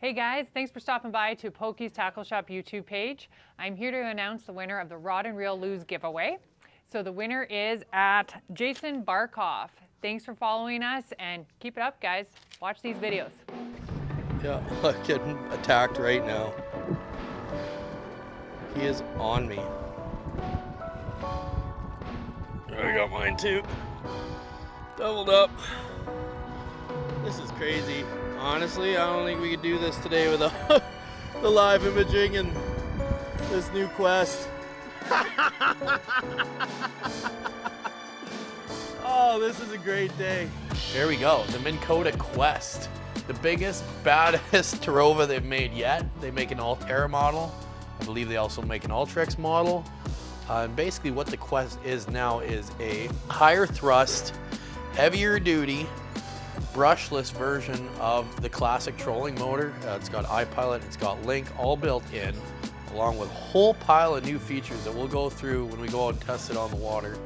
Hey guys, thanks for stopping by to Pokey's Tackle Shop YouTube page. I'm here to announce the winner of the Rod and Reel Lose giveaway. So the winner is at Jason Barkoff. Thanks for following us and keep it up, guys. Watch these videos. Yeah, I'm getting attacked right now. He is on me. I got mine too. Doubled up. This is crazy. Honestly, I don't think we could do this today without the live imaging and this new quest. Oh, this is a great day. There we go, the Minn Kota Quest. The biggest, baddest Terrova they've made yet. They make an all-Terra model. I believe they also make an Ultrex model. And basically what the Quest is now is a higher thrust, heavier duty, brushless version of the classic trolling motor. It's got iPilot, it's got Link, all built in, along with a whole pile of new features that we'll go through when we go out and test it on the water.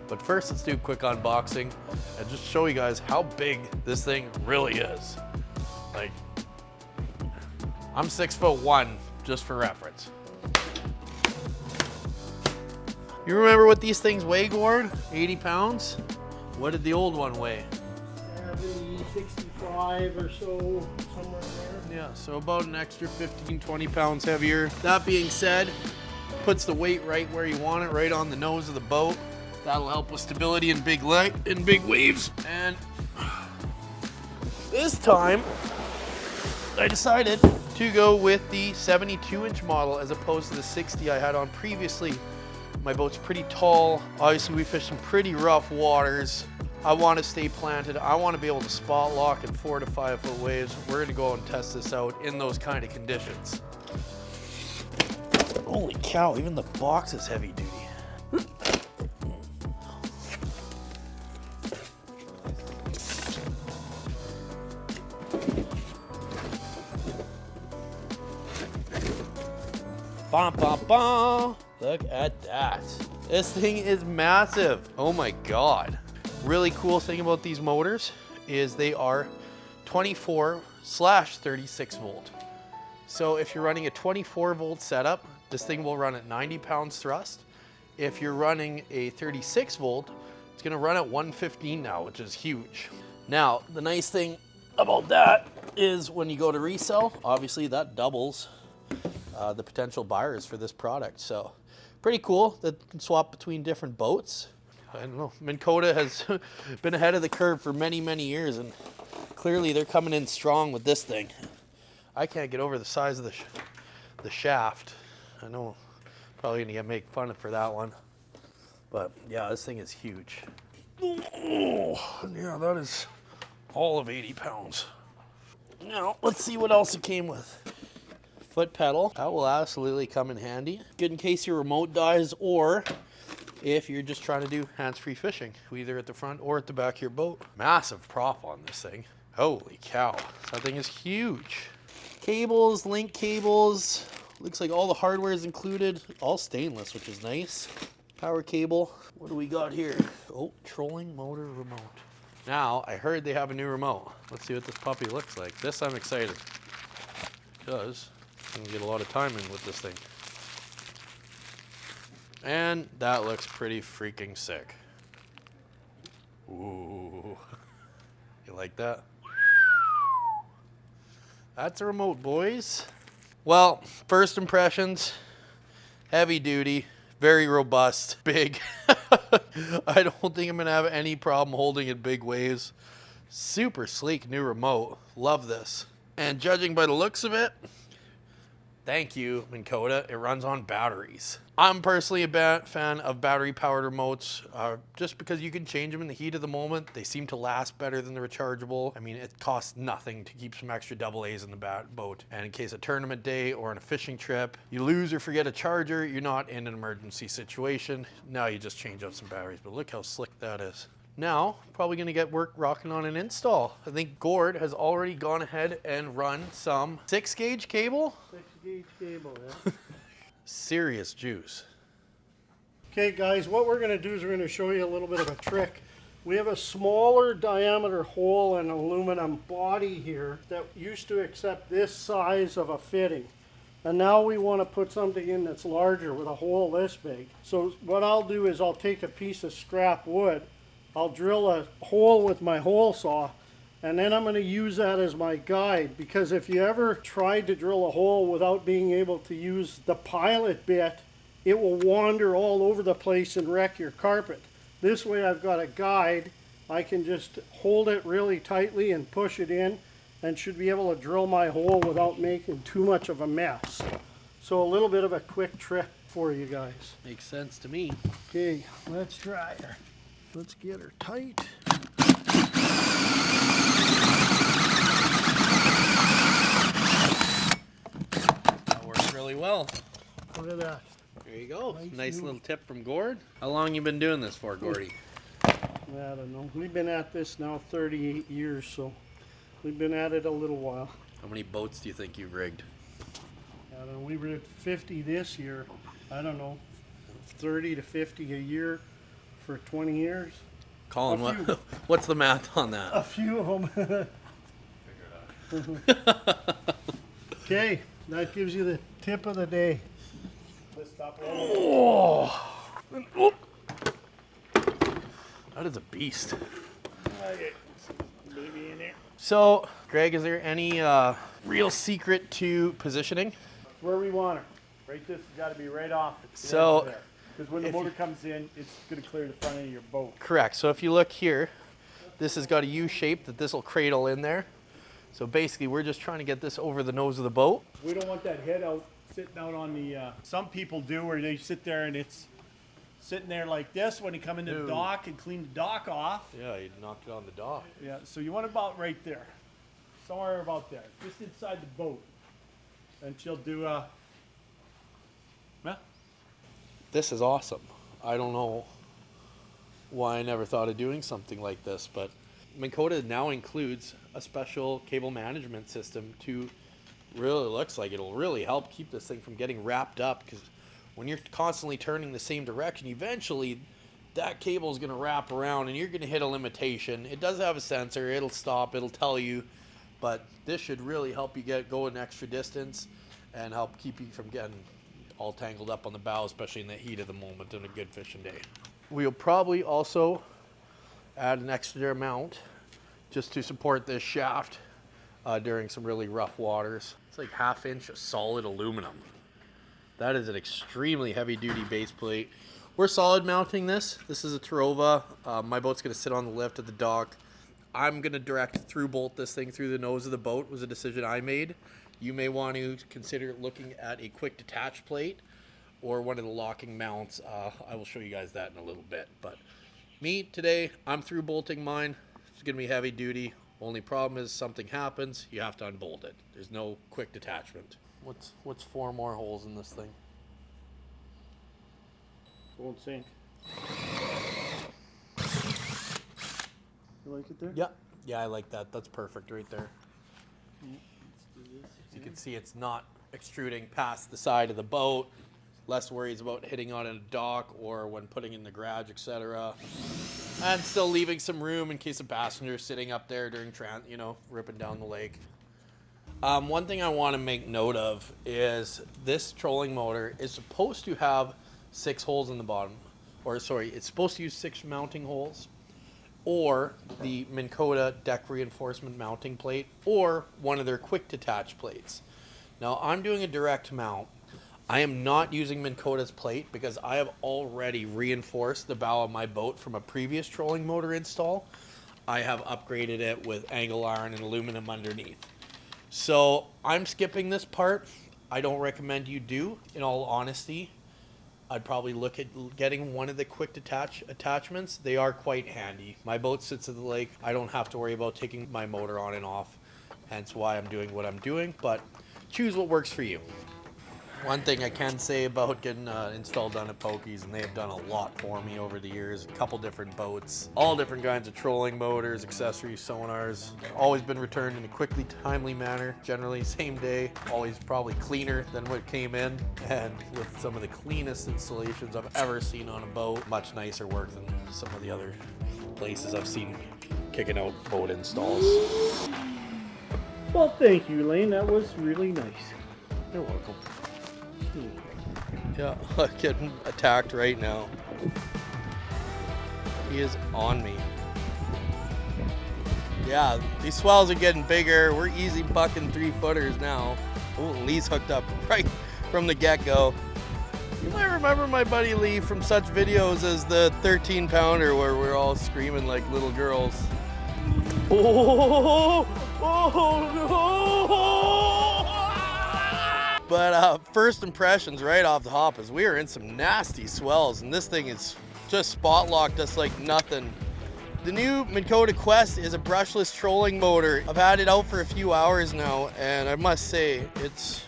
But first, let's do a quick unboxing and just show you guys how big this thing really is. Like, I'm 6'1", just for reference. You remember what these things weigh, Gord? 80 pounds? What did the old one weigh? 65 or so, somewhere in there. Yeah, so about an extra 15, 20 pounds heavier. That being said, puts the weight right where you want it, right on the nose of the boat. That'll help with stability in big waves. And this time, I decided to go with the 72-inch model as opposed to the 60 I had on previously. My boat's pretty tall. Obviously, we fish some pretty rough waters. I want to stay planted. I want to be able to spot lock in 4 to 5 foot waves. We're going to go and test this out in those kind of conditions. Holy cow, even the box is heavy duty. Bum, bum, bum. Look at that. This thing is massive. Oh my God. Really cool thing about these motors is they are 24/36 volt. So if you're running a 24 volt setup, this thing will run at 90 pounds thrust. If you're running a 36 volt, it's gonna run at 115 now, which is huge. Now, the nice thing about that is when you go to resell, obviously that doubles the potential buyers for this product. So pretty cool that you can swap between different boats. I don't know, Minn Kota has been ahead of the curve for many, many years, and clearly they're coming in strong with this thing. I can't get over the size of the shaft. I know probably gonna get make fun of for that one, but yeah, this thing is huge. Oh, yeah, that is all of 80 pounds. Now, let's see what else it came with. Foot pedal, that will absolutely come in handy. Good in case your remote dies, or if you're just trying to do hands-free fishing, either at the front or at the back of your boat. Massive prop on this thing. Holy cow, that thing is huge. Cables, link cables, looks like all the hardware is included, all stainless, which is nice. Power cable, what do we got here? Oh, trolling motor remote. Now, I heard they have a new remote. Let's see what this puppy looks like. This I'm excited, because I'm gonna get a lot of time in with this thing. And that looks pretty freaking sick. Ooh, you like that? That's a remote, boys. Well, first impressions, heavy duty, very robust, big. I don't think I'm gonna have any problem holding in big waves. Super sleek new remote, love this. And judging by the looks of it, thank you, Minn Kota. It runs on batteries. I'm personally a fan of battery-powered remotes, just because you can change them in the heat of the moment. They seem to last better than the rechargeable. I mean, it costs nothing to keep some extra AA's in the boat. And in case of tournament day or on a fishing trip, you lose or forget a charger, you're not in an emergency situation. Now you just change out some batteries, but look how slick that is. Now, probably gonna get work rocking on an install. I think Gord has already gone ahead and run some 6-gauge cable. 6-gauge cable, yeah. Serious juice. Okay guys, what we're going to do is we're going to show you a little bit of a trick We have a smaller diameter hole and aluminum body here that used to accept this size of a fitting. And now we want to put something in that's larger with a hole this big. So what I'll do is I'll take a piece of scrap wood, I'll drill a hole with my hole saw, and then I'm going to use that as my guide, because if you ever tried to drill a hole without being able to use the pilot bit, it will wander all over the place and wreck your carpet. This way I've got a guide. I can just hold it really tightly and push it in and should be able to drill my hole without making too much of a mess. So a little bit of a quick trick for you guys. Makes sense to me. Okay, let's try her. Let's get her tight. That works really well. Look at that. There you go. Nice new- little tip from Gord. How long you been doing this for, Gordy? I don't know. We've been at this now 38 years, so we've been at it a little while. How many boats do you think you've rigged? I don't know. We were at 50 this year. I don't know, 30 to 50 a year for 20 years. Colin, A few. what's the math on that? A few of them. Okay, that gives you the tip of the day. Let's stop rolling. That is a beast. Okay. Baby in there. So, Greg, is there any real secret to positioning? Where we want her. Right, this has got to be right off. So, because when the if motor you- comes in, it's going to clear the front of your boat. Correct. So if you look here, this has got a U shape that this will cradle in there. So basically, we're just trying to get this over the nose of the boat. We don't want that head out, sitting out on the. Some people do, where they sit there and it's sitting there like this when you come into the dock and clean the dock off. Yeah, you knocked it on the dock. Yeah, so you want it about right there, somewhere about there, just inside the boat, and she'll do. Yeah. This is awesome. I don't know why I never thought of doing something like this, but Minn Kota now includes a special cable management system to really looks like it'll really help keep this thing from getting wrapped up, because when you're constantly turning the same direction, eventually that cable is going to wrap around and you're going to hit a limitation. It does have a sensor. It'll stop. It'll tell you. But this should really help you go an extra distance and help keep you from getting all tangled up on the bow, especially in the heat of the moment on a good fishing day. We'll probably also add an extra mount just to support this shaft during some really rough waters. It's like 1/2 inch of solid aluminum. That is an extremely heavy duty base plate. We're solid mounting this. This is a Terrova. My boat's gonna sit on the lift at the dock. I'm gonna direct through bolt this thing through the nose of the boat. It was a decision I made. You may want to consider looking at a quick detach plate or one of the locking mounts. I will show you guys that in a little bit. But me today, I'm through bolting mine. It's gonna be heavy duty. Only problem is something happens, you have to unbolt it. There's no quick detachment. What's 4 more holes in this thing? Won't sink. You like it there? Yeah, I like that. That's perfect right there. You can see it's not extruding past the side of the boat. Less worries about hitting on a dock or when putting in the garage, etc. And still leaving some room in case a passenger's sitting up there during ripping down the lake. One thing I want to make note of is this trolling motor is supposed to have 6 holes in the bottom. It's supposed to use 6 mounting holes, or the Minn Kota deck reinforcement mounting plate, or one of their quick detach plates. Now I'm doing a direct mount. I am not using Minn Kota's plate because I have already reinforced the bow of my boat from a previous trolling motor install. I have upgraded it with angle iron and aluminum underneath. So I'm skipping this part. I don't recommend you do, in all honesty. I'd probably look at getting one of the quick detach attachments. They are quite handy. My boat sits at the lake. I don't have to worry about taking my motor on and off. Hence why I'm doing what I'm doing, but choose what works for you. One thing I can say about getting installed done at Pokies, and they have done a lot for me over the years, a couple different boats, all different kinds of trolling motors, accessories, sonars, always been returned in a quickly, timely manner, generally same day, always probably cleaner than what came in, and with some of the cleanest installations I've ever seen on a boat. Much nicer work than some of the other places I've seen kicking out boat installs. Well, thank you, Lane. That was really nice. You're welcome. Yeah, I'm getting attacked right now. He is on me. Yeah, these swells are getting bigger. We're easy bucking 3-footers now. Oh, Lee's hooked up right from the get-go. You might remember my buddy Lee from such videos as the 13-pounder where we're all screaming like little girls. Oh, But first impressions right off the hop is we are in some nasty swells, and this thing is just spot locked us like nothing. The new Minn Kota Quest is a brushless trolling motor. I've had it out for a few hours now, and I must say it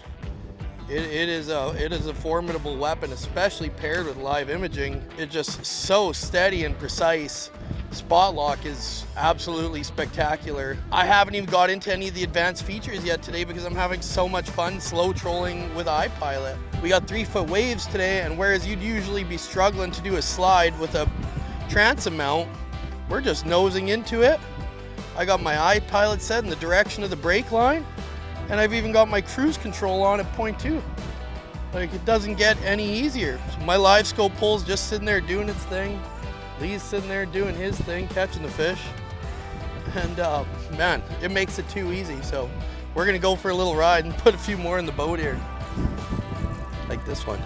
is a formidable weapon, especially paired with live imaging. It's just so steady and precise. Spot lock is absolutely spectacular. I haven't even got into any of the advanced features yet today because I'm having so much fun slow trolling with iPilot. We got 3-foot waves today, and whereas you'd usually be struggling to do a slide with a transom mount, we're just nosing into it. I got my iPilot set in the direction of the brake line, and I've even got my cruise control on at 0.2. Like, it doesn't get any easier. So my live scope pole's just sitting there doing its thing. Lee's sitting there doing his thing, catching the fish. And man, it makes it too easy. So we're gonna go for a little ride and put a few more in the boat here. Like this one.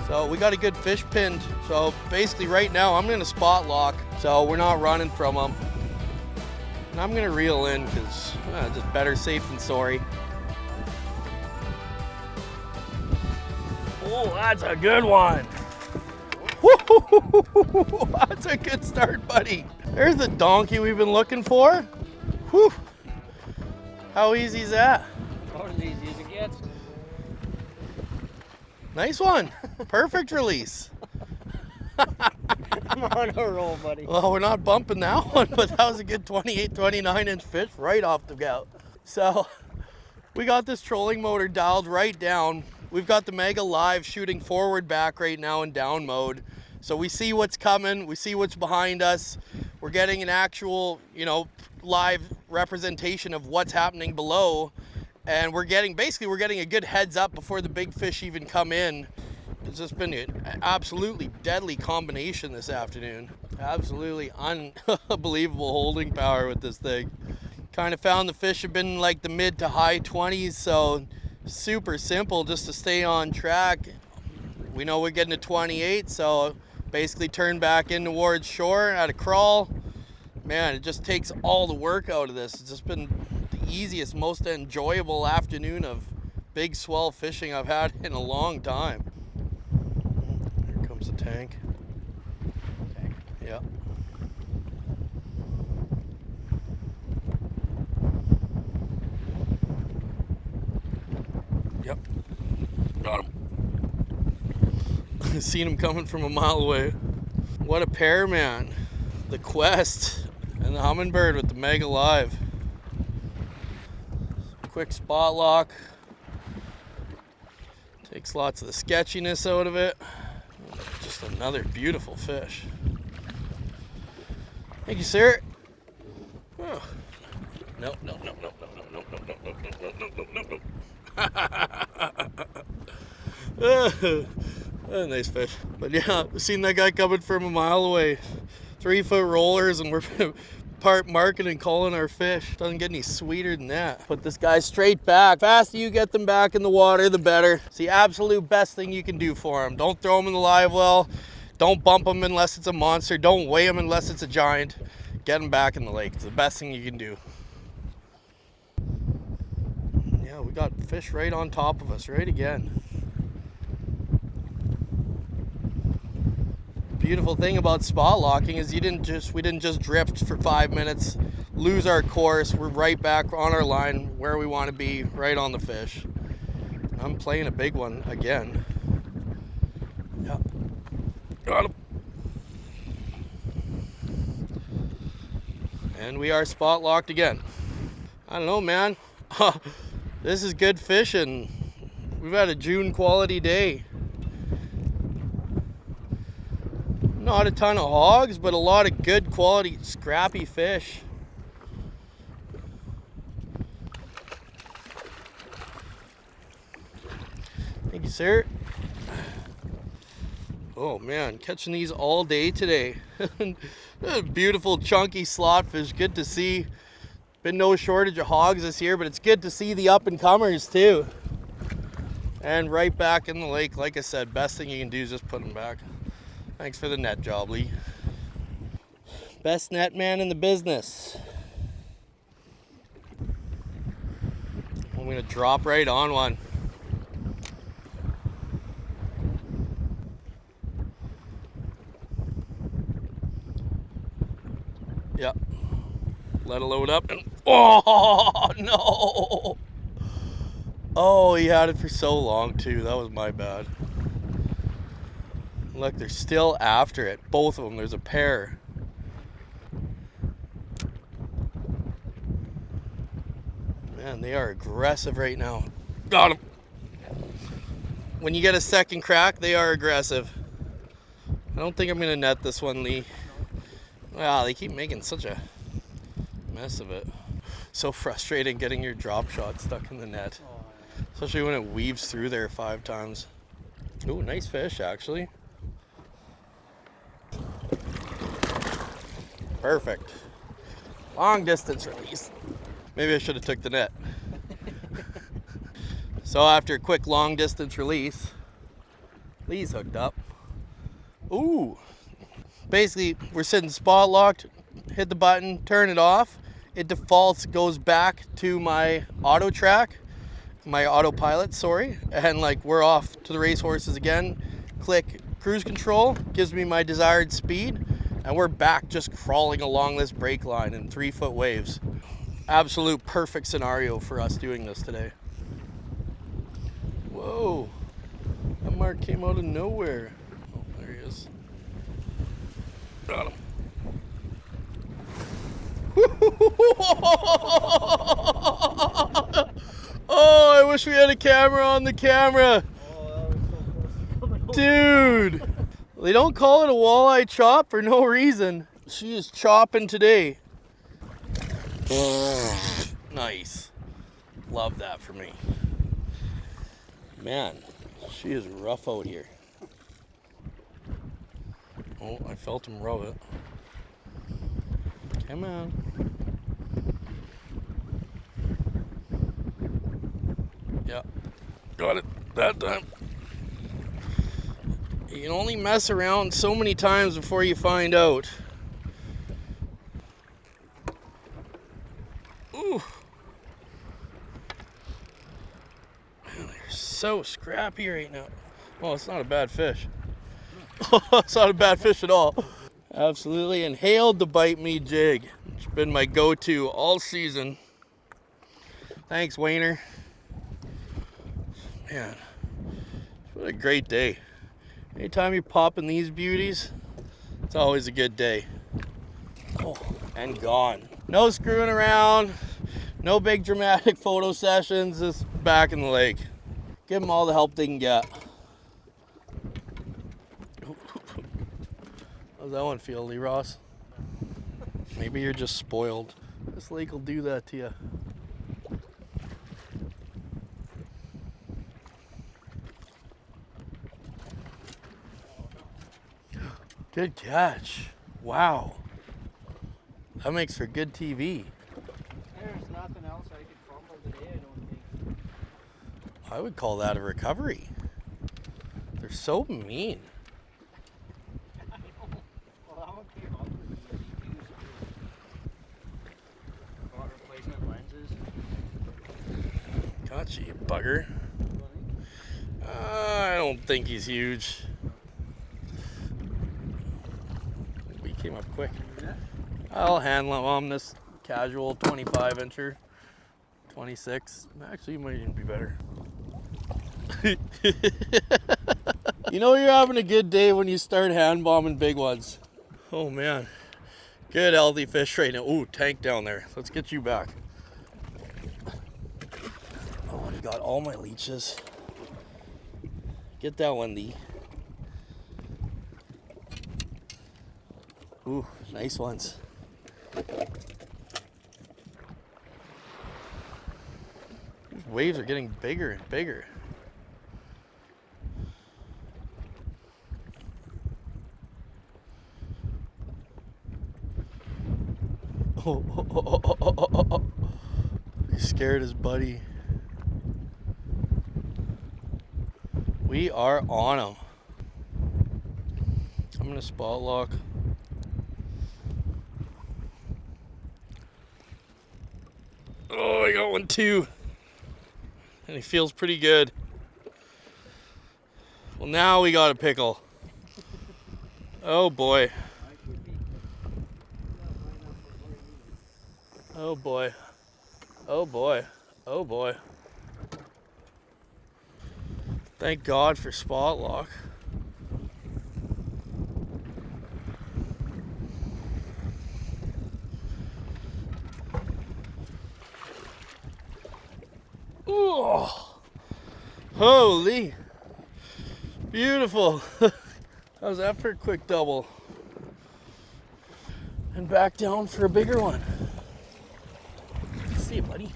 So we got a good fish pinned. So basically right now I'm gonna spot lock. So we're not running from them. And I'm gonna reel in because just better safe than sorry. Oh, that's a good one. Woo-hoo-hoo-hoo-hoo. That's a good start, buddy. There's the donkey we've been looking for. Whew. How easy is that? About as easy as it gets. Nice one. Perfect release. I'm on a roll, buddy. Well, we're not bumping that one, but that was a good 28, 29-inch fish right off the gout. So we got this trolling motor dialed right down. We've got the Mega Live shooting forward back right now in down mode. So we see what's coming, we see what's behind us. We're getting an actual, live representation of what's happening below. And we're getting a good heads up before the big fish even come in. It's just been an absolutely deadly combination this afternoon. Absolutely unbelievable holding power with this thing. Kind of found the fish have been like the mid to high 20s, so super simple just to stay on track. We know we're getting to 28, so basically turn back in towards shore at a crawl. Man, it just takes all the work out of this. It's just been the easiest, most enjoyable afternoon of big swell fishing I've had in a long time. Here comes the tank. Yeah. Yep. Got him. Seen him coming from a mile away. What a pair, man. The Quest and the Humminbird with the Mega Live. Quick spot lock. Takes lots of the sketchiness out of it. Just another beautiful fish. Thank you, sir. Oh. No. Nice fish. But yeah, I've seen that guy coming from a mile away. 3-foot rollers, and we're marking and calling our fish. Doesn't get any sweeter than that. Put this guy straight back. The faster you get them back in the water, the better. It's the absolute best thing you can do for them. Don't throw them in the live well. Don't bump them unless it's a monster. Don't weigh them unless it's a giant. Get them back in the lake. It's the best thing you can do. Yeah, we got fish right on top of us, right again. Beautiful thing about spot locking is we didn't just drift for 5 minutes, lose our course. We're right back on our line where we want to be, right on the fish. I'm playing a big one again. Yeah. Got him. And we are spot locked again. I don't know, man. This is good fishing. We've had a June quality day. Not a ton of hogs, but a lot of good quality, scrappy fish. Thank you, sir. Oh man, catching these all day today. Beautiful chunky slot fish, good to see. Been no shortage of hogs this year, but it's good to see the up and comers too. And right back in the lake, like I said, best thing you can do is just put them back. Thanks for the net job, Lee. Best net man in the business. I'm gonna drop right on one. Yep. Let it load up and oh no! Oh, he had it for so long too. That was my bad. Look, they're still after it. Both of them. There's a pair. Man, they are aggressive right now. Got him. When you get a second crack, they are aggressive. I don't think I'm gonna net this one, Lee. Wow, they keep making such a mess of it. So frustrating getting your drop shot stuck in the net. Especially when it weaves through there 5 times. Ooh, nice fish, actually. Perfect. Long distance release. Maybe I should have took the net. So after a quick long distance release, Lee's hooked up. Ooh. Basically, we're sitting spot locked, hit the button, turn it off. It defaults, goes back to my auto track, my autopilot, sorry. And like we're off to the racehorses again. Click cruise control, gives me my desired speed. And we're back just crawling along this brake line in 3-foot waves. Absolute perfect scenario for us doing this today. Whoa, that mark came out of nowhere. Oh, there he is. Got him. Oh, I wish we had a camera on the camera. Oh, that was so close to coming over. Dude, they don't call it a walleye chop for no reason. She is chopping today. Nice. Love that for me. Man, she is rough out here. Oh, I felt him rub it. Come on. Yep, got it that time. You can only mess around so many times before you find out. Ooh. Man, they're so scrappy right now. Oh, it's not a bad fish. It's not a bad fish at all. Absolutely inhaled the bite me jig. It's been my go-to all season. Thanks, Wayner. Man, what a great day. Anytime you're popping these beauties, it's always a good day. Oh, and gone. No screwing around, no big dramatic photo sessions, just back in the lake. Give them all the help they can get. How's that one feel, Lee Ross? Maybe you're just spoiled. This lake will do that to you. Good catch. Wow. That makes for good TV. There's nothing else I could fumble today, I don't think. I would call that a recovery. They're so mean. I know. Well, that one came up with the used got replacement lenses. Gotcha, you bugger. I don't think he's huge. We came up quick. I'll handle him this casual 25 incher. 26. Actually, you might even be better. You know you're having a good day when you start hand bombing big ones. Oh man. Good healthy fish right now. Ooh, tank down there. Let's get you back. Oh, I got all my leeches. Get that one, Lee. Ooh, nice ones. These waves are getting bigger and bigger. Oh. He scared his buddy. We are on him. I'm gonna spot lock. Oh, I got one too. And he feels pretty good. Well, now we got a pickle. Oh boy. Oh boy. Oh boy. Oh boy. Thank God for spot lock. Oh, holy. Beautiful. How's that for a quick double? And back down for a bigger one. See you, buddy.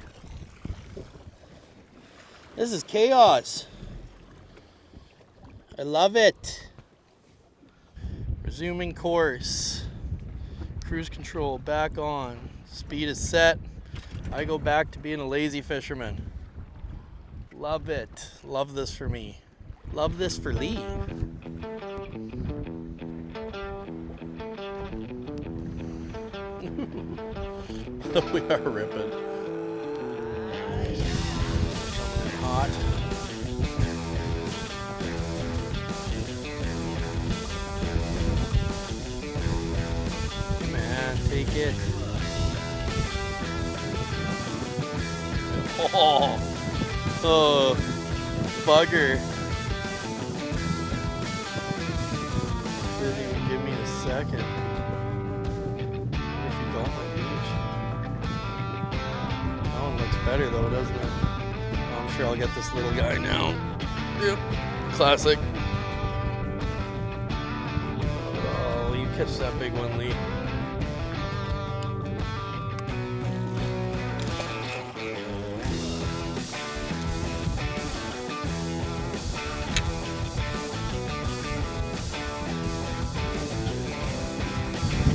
This is chaos. I love it. Resuming course. Cruise control back on. Speed is set. I go back to being a lazy fisherman. Love it. Love this for me. Love this for Lee. We are ripping. Something hot. Man, take it. Oh, bugger. Didn't even give me a second. If you don't like beach. That one looks better though, doesn't it? I'm sure I'll get this little guy now. Yep, classic. Oh, you catch that big one, Lee.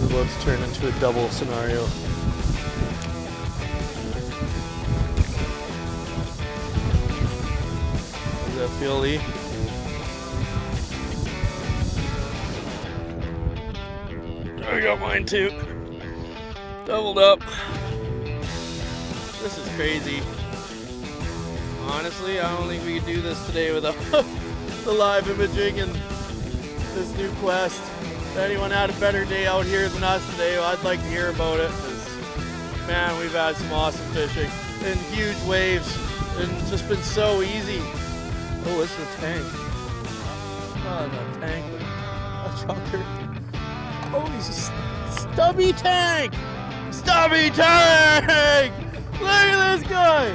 Let's turn into a double scenario. Does that feel, Lee? I got mine too. Doubled up. This is crazy. Honestly, I don't think we could do this today without the live imaging and this new quest. If anyone had a better day out here than us today, I'd like to hear about it. 'Cause, man, we've had some awesome fishing and huge waves and it's just been so easy. Oh, it's a tank. Oh, not a tank, but a chunker. Oh, he's a stubby tank! Stubby tank! Look at this guy!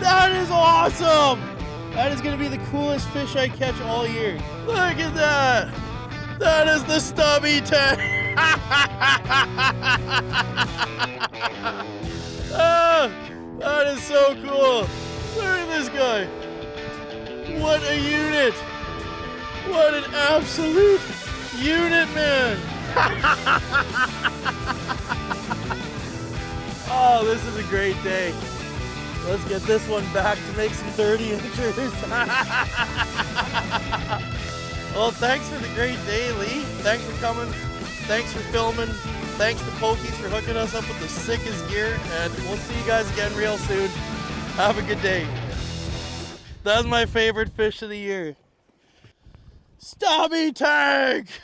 That is awesome! That is gonna be the coolest fish I catch all year. Look at that! That is the stubby tank! Ah, that is so cool! Look at this guy! What a unit! What an absolute unit, man! Oh, this is a great day. Let's get this one back to make some 30-inchers. Well, thanks for the great day, Lee. Thanks for coming. Thanks for filming. Thanks to Pokies for hooking us up with the sickest gear. And we'll see you guys again real soon. Have a good day. That's my favorite fish of the year. Stubby tank!